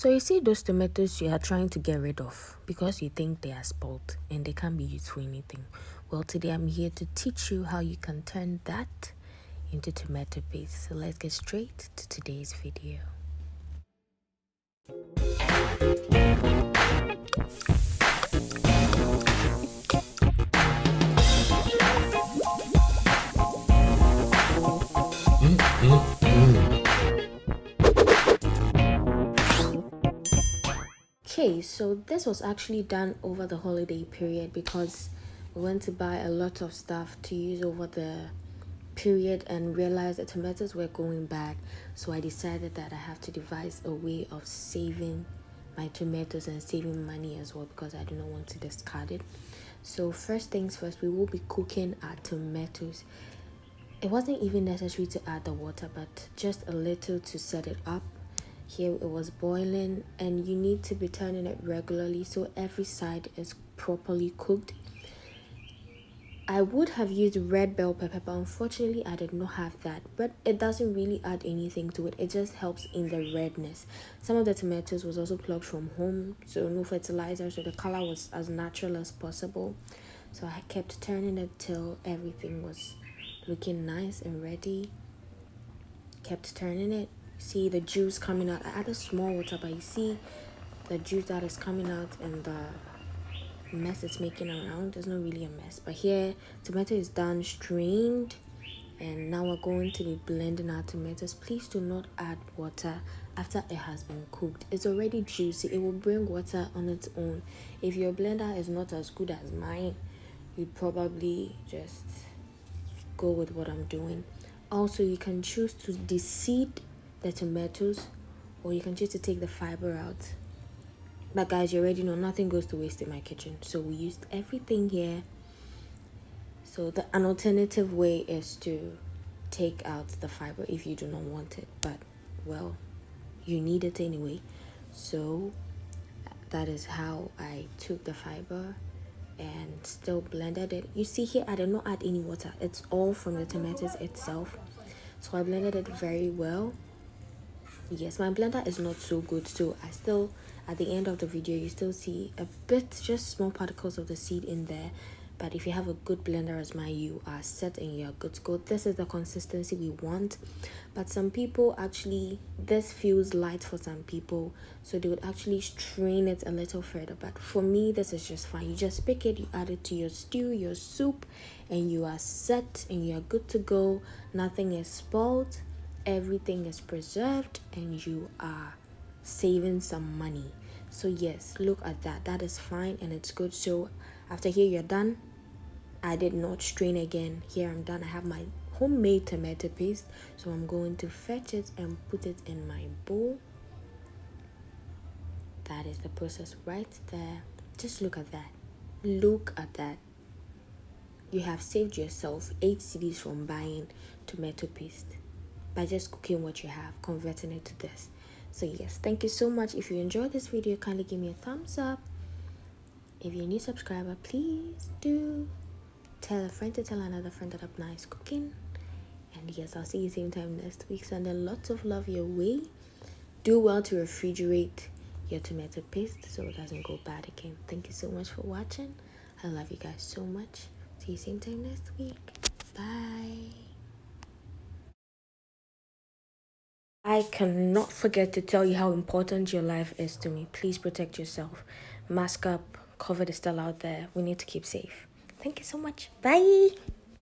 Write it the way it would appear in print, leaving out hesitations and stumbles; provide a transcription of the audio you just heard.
So you see those tomatoes you are trying to get rid of because you think they are spoiled and they can't be used for anything. Well, today I'm here to teach you how you can turn that into tomato paste. So let's get straight to today's video. Okay, so this was actually done over the holiday period because we went to buy a lot of stuff to use over the period and realized the tomatoes were going bad. So I decided that I have to devise a way of saving my tomatoes and saving money as well because I do not want to discard it. So first things first, we will be cooking our tomatoes. It wasn't even necessary to add the water, but just a little to set it up. Here it was boiling, and you need to be turning it regularly so every side is properly cooked. I would have used red bell pepper, but unfortunately I did not have that. But it doesn't really add anything to it. It just helps in the redness. Some of the tomatoes was also plucked from home, so no fertilizer, so the color was as natural as possible. So I kept turning it till everything was looking nice and ready. Kept turning it. See the juice coming out. I added small water, but you see the juice that is coming out and the mess it's making around. It's not really a mess, but here tomato is done, strained, and now we're going to be blending our tomatoes. Please do not add water after it has been cooked. It's already juicy. It will bring water on its own. If your blender is not as good as mine, you'd probably just go with what I'm doing. Also, you can choose to deseed the tomatoes, or you can choose to take the fiber out. But guys, you already know nothing goes to waste in my kitchen, so we used everything here. So an alternative way is to take out the fiber if you do not want it, but well, you need it anyway. So that is how I took the fiber and still blended it. You see here I did not add any water. It's all from the tomatoes itself. So I blended it very well. Yes, my blender is not so good, so I still, at the end of the video, you still see a bit, just small particles of the seed in there. But if you have a good blender as mine, you are set and you're good to go. This is the consistency we want. But some people actually, this feels light for some people, so they would actually strain it a little further. But for me, this is just fine. You just pick it, you add it to your stew, your soup, and you are set and you're good to go. Nothing is spoiled. Everything is preserved and you are saving some money. So yes, look at that. That is fine and it's good. So after here you're done. I did not strain again. Here I'm done. I have my homemade tomato paste, so I'm going to fetch it and put it in my bowl. That is the process right there. Just look at that. Look at that. You have saved yourself 8 cedis from buying tomato paste by just cooking what you have, converting it to this. So yes, thank you so much. If you enjoyed this video, kindly give me a thumbs up. If you're a new subscriber, please do tell a friend to tell another friend that Abena is cooking. And yes, I'll see you same time next week. Sending lots of love your way. Do well to refrigerate your tomato paste so it doesn't go bad again. Thank you so much for watching. I love you guys so much. See you same time next week. Bye. I cannot forget to tell you how important your life is to me. Please protect yourself. Mask up. COVID is still out there. We need to keep safe. Thank you so much. Bye.